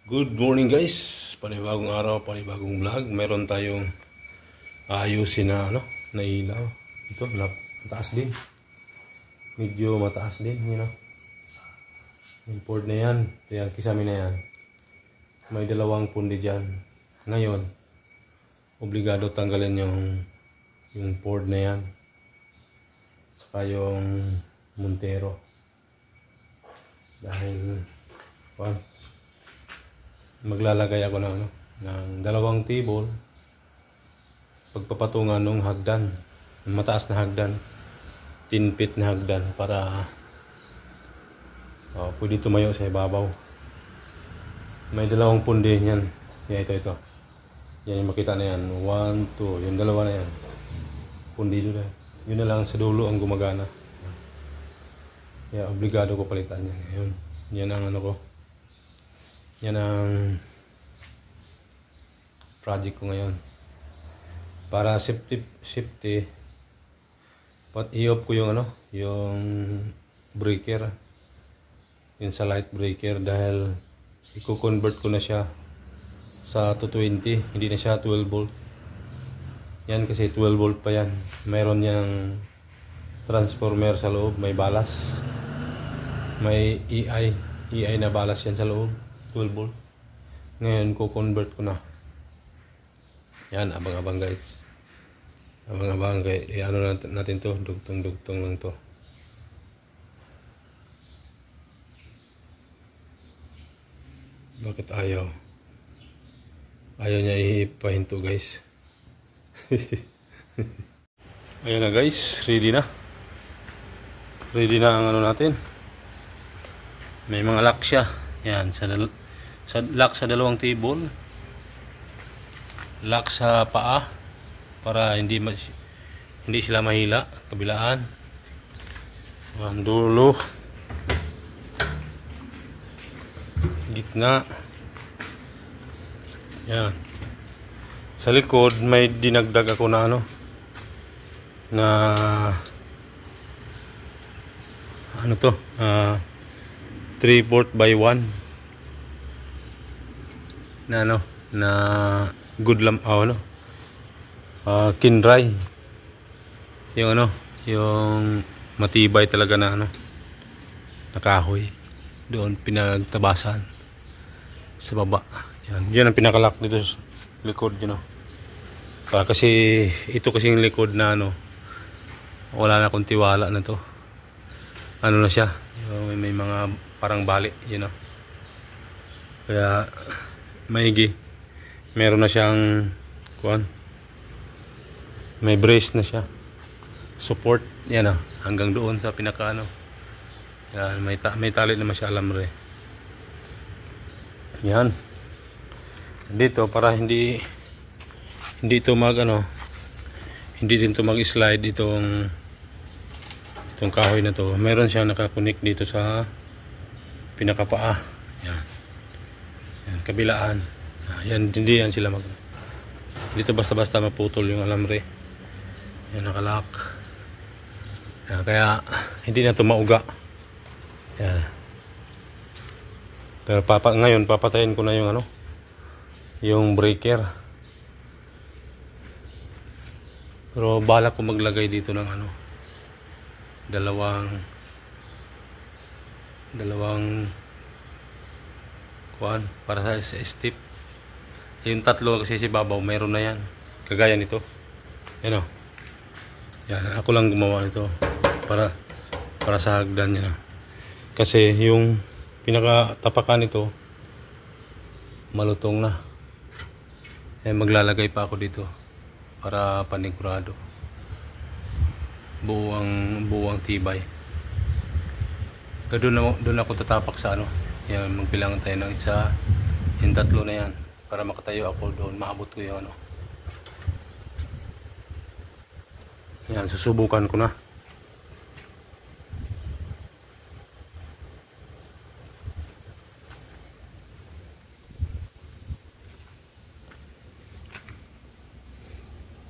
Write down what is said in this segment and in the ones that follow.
Good morning guys, panibagong araw, panibagong vlog. Meron tayong ayusin na na ilaw. Ito, mataas din. Medyo mataas din, Import na yan. Ito yan, kisame na yan. May dalawang pundi dyan. Ngayon, obligado tanggalin yung port na yan. Saka yung Montero. Dahil, maglalagay ako ng dalawang table pagpapatungan ng hagdan, mataas na hagdan, 10 feet na hagdan para pwede tumayo sa ibabaw. May dalawang pundi yan. Ito yan yung makita na yan, 1, 2, yung dalawa na yan pundi doon. Yun na lang sa dulo ang gumagana. Obligado ko palitan yan. Yan ang ko. Yan ang project ko ngayon. Para safety i-off ko yung breaker. Yung sa light breaker dahil i-convert ko na siya sa 220, hindi na siya 12 volt. Yan kasi 12 volt pa yan. Mayroon yang transformer sa loob, may balas. May EI na balas yan sa loob. 12 volt. Ngayon, ko-convert ko na. Yan, abang-abang guys. Abang-abang kay natin to, dugtong-dugtong lang to. Bakit ayaw? Ayaw niya ipahinto guys. Ayan na guys, ready na. Ready na ang natin. May mga lock siya. Yan, lock sa dalawang table, lock sa paa para hindi sila mahila, kabilaan, ang dulo, gitna. Yan, sa likod may dinagdag ako na to 3/4 by 1 na good lamp kinray yung matibay talaga na kahoy doon pinagtabasan sa baba. Yan ang pinakalock dito sa likod kasi ito kasi yung likod na wala na akong tiwala na to. Na siya, may mga parang bali, kaya maigi. Meron na siyang may brace na siya, support yan hanggang doon sa pinaka yan, may tali naman siya, alambre. Yan dito para hindi ito hindi din to mag-slide itong kahoy na to. Meron siyang nakakunik dito sa pinakapaa. Yan, kabilaan. Yan, hindi yan sila dito basta-basta maputol yung alambre. Yan, nakalock. Yan, kaya hindi na ito mauga. Yan. Pero ngayon papatayin ko na yung breaker. Pero balak ko maglagay dito ng dalawang para sa step. Yung tatlo kasi si babaw meron na yan, kagaya nito. Yan ako lang gumawa nito para sa hagdan yan kasi yung pinakatapakan nito malutong na. Maglalagay pa ako dito para panigurado, buwang tibay. Doon ako tatapak sa yan, magbilangan tayo ng isa, yung tatlo na yan para makatayo ako doon, maabot ko yung yan, susubukan ko na.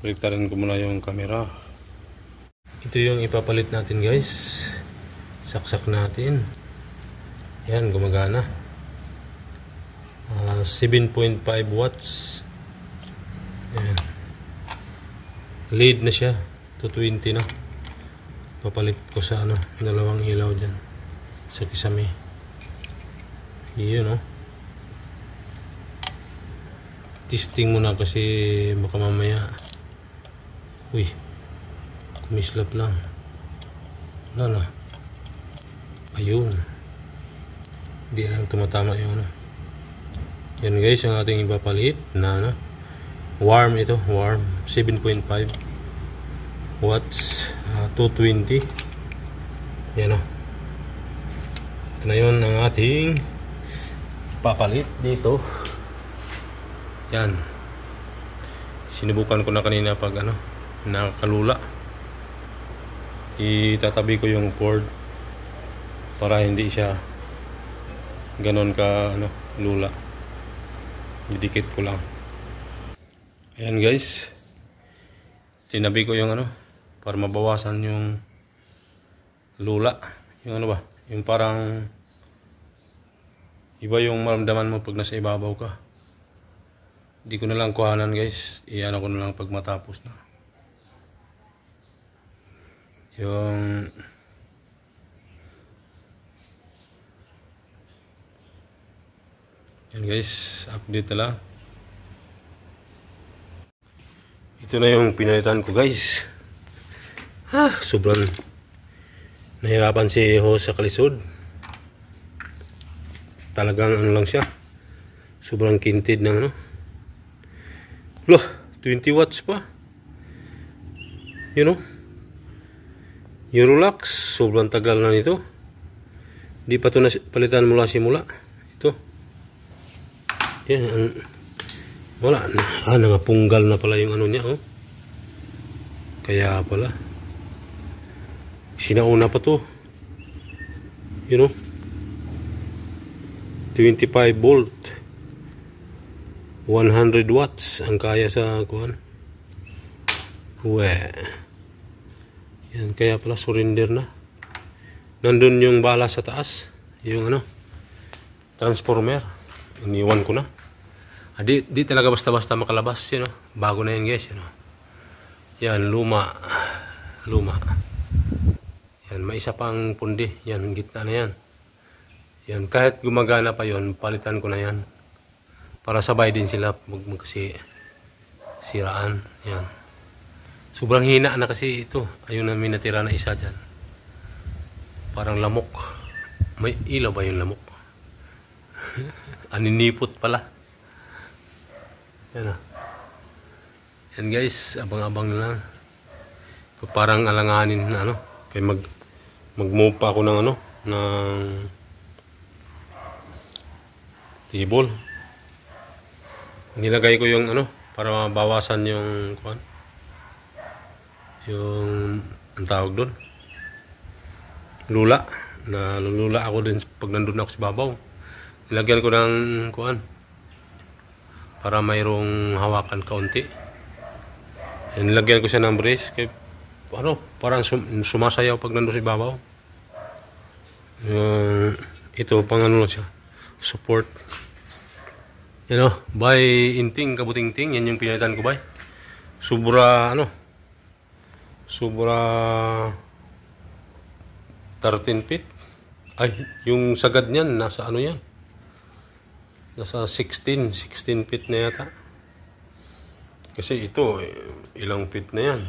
Baliktarin ko muna yung camera. Ito yung ipapalit natin guys. Saksak natin. Yan, gumagana. 7.5 watts. Ayan. Lead na siya. 220 na. Papalit ko sa dalawang ilaw dyan sa kisame. Yun, testing muna kasi baka mamaya kumislap lang. Wala na. Ayun. Hindi lang tumatama yung Yan guys, ang ating ipapalit na warm ito. Warm. 7.5 watts. 220. Yan Ito na yun ang ating ipapalit dito. Yan. Sinubukan ko na kanina pag nakakalula. Itatabi ko yung board para hindi siya ganon ka lula. Didikit ko lang. Ayan guys. Tinabi ko yung para mabawasan yung lula. Yung yung parang iba yung maramdaman mo pag nasa ibabaw ka. Hindi ko na lang kuhanan guys. Iyan ko na lang pag matapos na. Yung yan guys, update na lang. Ito na yung pinalitan ko guys. Sobrang nahirapan si host sa kalisod. Talagang lang siya. Sobrang kinted ng Loh, 20 watts pa. Eurolax, sobrang tagal na nito. Di pa ito palitan mula simula. Ito. Yan, wala na. Nangapunggal na pala yung niya, Kaya pala. Sinauna pa to. 25 volt. 100 watts ang kaya sa kuhan. Yan, kaya pala surrender na. Nandun yung bala sa taas. Yung transformer. Iniwan ko na. Di talaga basta-basta makalabas. Bago na yan guys. Yan, luma. Yan, may isa pang pundi. Yan, gitna na yan. Yan, kahit gumagana pa yon, palitan ko na yan. Para sabay din sila siraan. Yan. Sobrang hina na kasi ito. Ayun na may natira na isa dyan. Parang lamok. May ilaw ba yung lamok? Aninipot pala. Yan Yan guys, abang-abang na lang. Parang alanganin na Kaya mag-move pa ako ng ng table. Nilagay ko yung para mabawasan yung ang tawag doon, lula. Nalulula ako din pag nandun ako sa babaw. Nilagyan ko ng para mayroong hawakan kaunti. Nilagyan ko siya ng brace kaya parang sumasayaw pag nandun sa babaw. Ito pang siya, support. By inting kabuting-ting, yan yung pinalitan ko, sobra 13 feet. Ay, yung sagad niyan nasa yan, nasa 16 feet na yata. Kasi ito ilang feet na yan.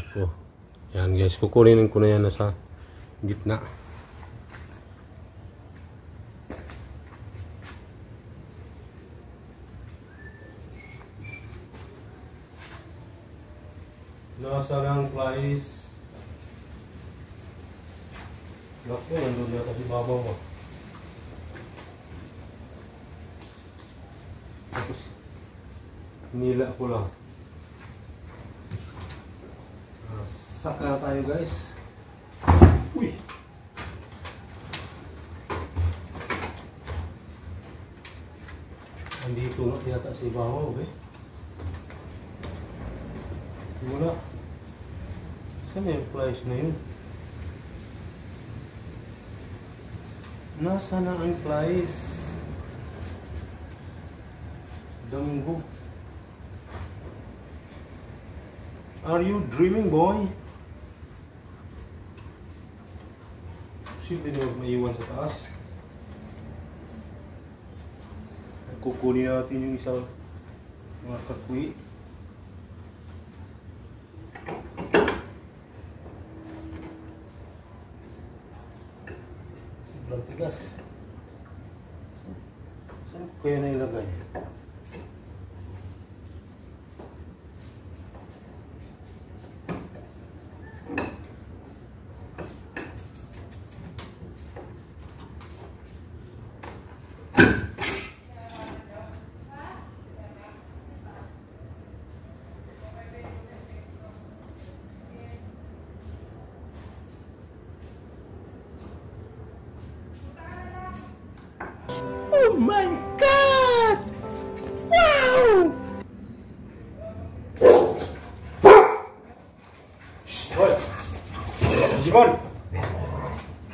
Yan guys, kukunin ko na yan nasa gitna. Nasa lang flies. Naku, nandun na kasi babaw mo. Tapos nila ko lang. Saka tayo guys. Uy! Andito na yata si babaw, wala. Saan yung flies na yun? Nasa na ang flies? Daming hook. Are you dreaming, boy? Posible na maiwan sa taas. Kukunin natin yung isang mga kakwi. Sobrang tigas. Saan ko kaya nailagay? Oh my God! Wow! Hoy! Jimon!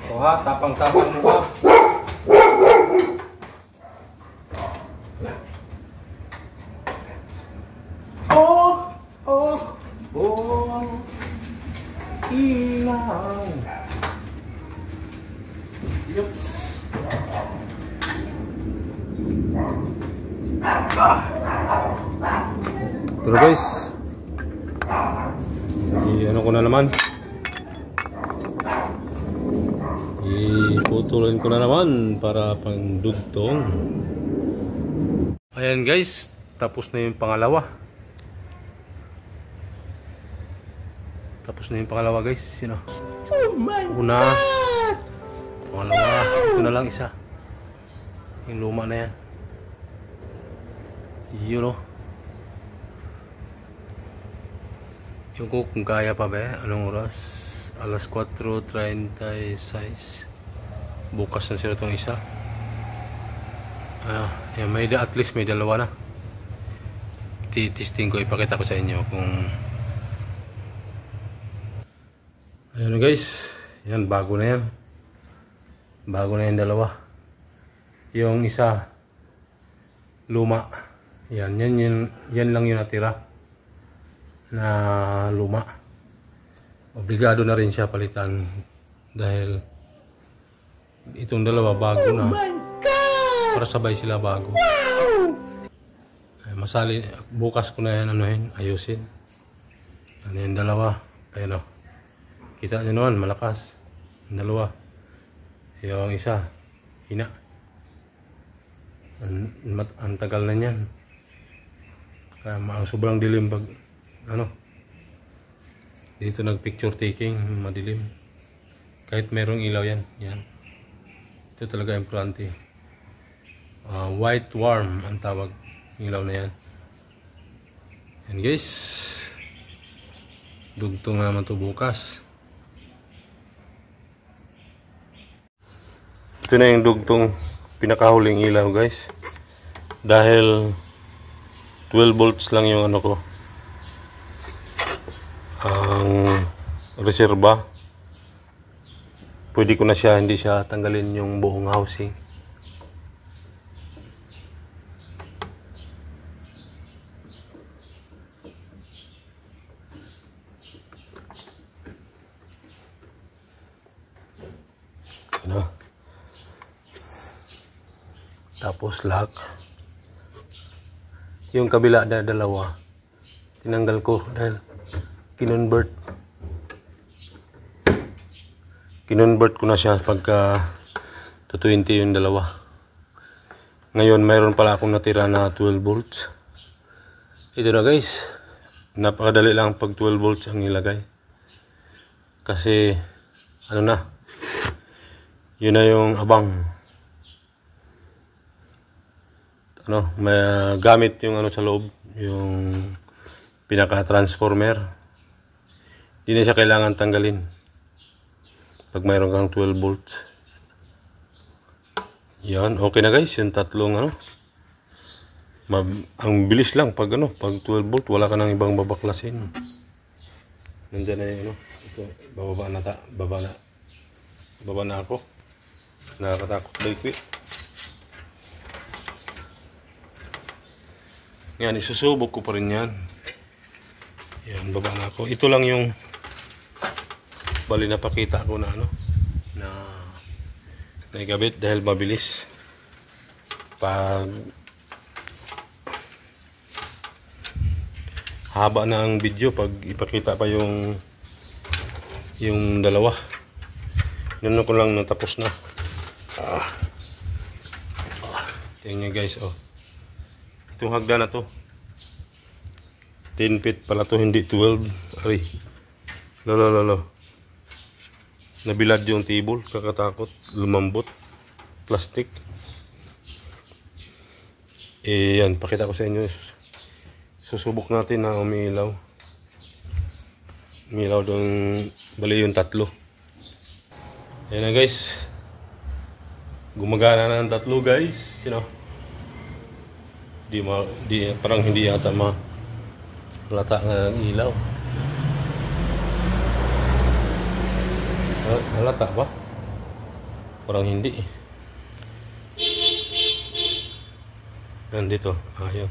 O ha, tapang-tapang mo ha. Oh! Oh! Oh! Ilang! Yups! Ito na guys, ano ko na naman, iputulin ko na naman para pang dugtong. Ayan guys, tapos na yung pangalawa. Tapos na yung pangalawa guys, sino? Oh my Una, God! pangalawa, ito na lang isa. Yung luma na yan. Yun o. Yung kung kaya pa ba, anong oras? Alas 4:36. Bukas na sila itong isa. Yan, at least may dalawa na. Testing ko, ipakita ko sa inyo kung... Ayan guys, yan, bago na yan. Bago na yung dalawa. Yung isa, luma. Yan lang yung natira na luma. Obligado na rin siya palitan dahil itong dalawa bago na. Oh my God! Para sabay sila bago. Wow! Masali, bukas ko na yan ayusin. Ano yung dalawa? Ayan o. Kita nyo naman, malakas. Yung dalawa. Yung isa, hina. Ang tagal na niyan. Kaya sobrang dilim pag dito nag-picture taking, madilim. Kahit merong ilaw yan. Ito talaga importante. White warm ang tawag ilaw na yan. Yan guys. Dugtong na naman ito bukas. Ito na yung dugtong pinakahuling ilaw guys. Dahil 12 volts lang yung ko. Ang reserba. Pwede ko na siya, hindi siya tanggalin yung buong housing. Tapos lock. Yung kabila na dalawa, tinanggal ko dahil kinonvert ko na siya pagka 220 yung dalawa. Ngayon mayroon pala akong natira na 12 volts. Ito na guys, napakadali lang pag 12 volts ang ilagay kasi yun na yung abang. May gamit yung sa loob, yung pinaka-transformer. Hindi na siya kailangan tanggalin pag mayroon kang 12 volts. Yan, okay na guys, yung tatlong ang bilis lang pag 12 volt, wala ka nang ibang babaklasin. Nandiyan na yung ito, baba na ako. Nakakatakot liquid. Yan, isusubok ko pa rin yan. Yan, baba na ako. Ito lang yung bali napakita ko na ano, na naikabit dahil mabilis. Pag haba na ang video, pag ipakita pa yung dalawa. Ganun ko lang natapos na. Tingnan nyo guys, oh. Itong hagdan na to 10 feet pala to, hindi 12. Ari, lolo nabilad yung table, kakatakot, lumambot, plastic. Yan, pakita ko sa inyo. Susubok natin na umilaw doon, bali yung tatlo. Ayan na guys, gumagana na ang tatlo guys, you know. Parang hindi yata halata nga ng ilaw. Halata ba? Parang hindi. Nandito, ayun.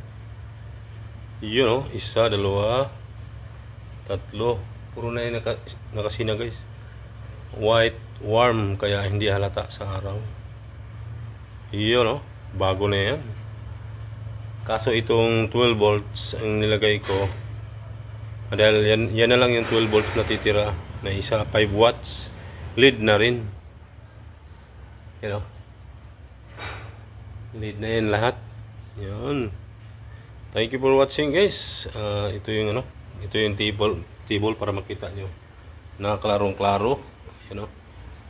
Yun o, isa, dalawa, tatlo. Puro na yung nakasina guys. White, warm, kaya hindi halata sa araw. Yun o, bago na yan. Kaso itong 12 volts ang nilagay ko, dahil yan na lang yung 12 volts na titira, na isa 5 watts, lead na rin. You know, lead na yan lahat. Yan. Thank you for watching guys. Ito yung table para makita nyo. Nakaklarong-klaro. You know,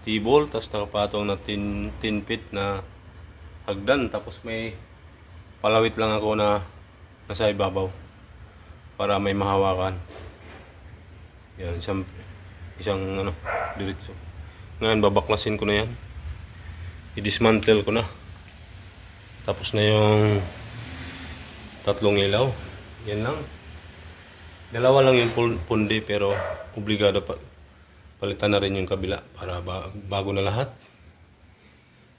table, tapos nakapatong na 10 feet na hagdan, tapos may palawit lang ako na nasa ibabaw para may mahawakan. Yan, isang diretso. Ngayon babaklasin ko na yan. I-dismantle ko na. Tapos na yung tatlong ilaw. Yan lang. Dalawa lang yung pundi, pero obligado palitan na rin yung kabila para bago na lahat.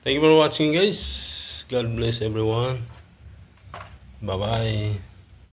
Thank you for watching guys. God bless everyone. Bye-bye.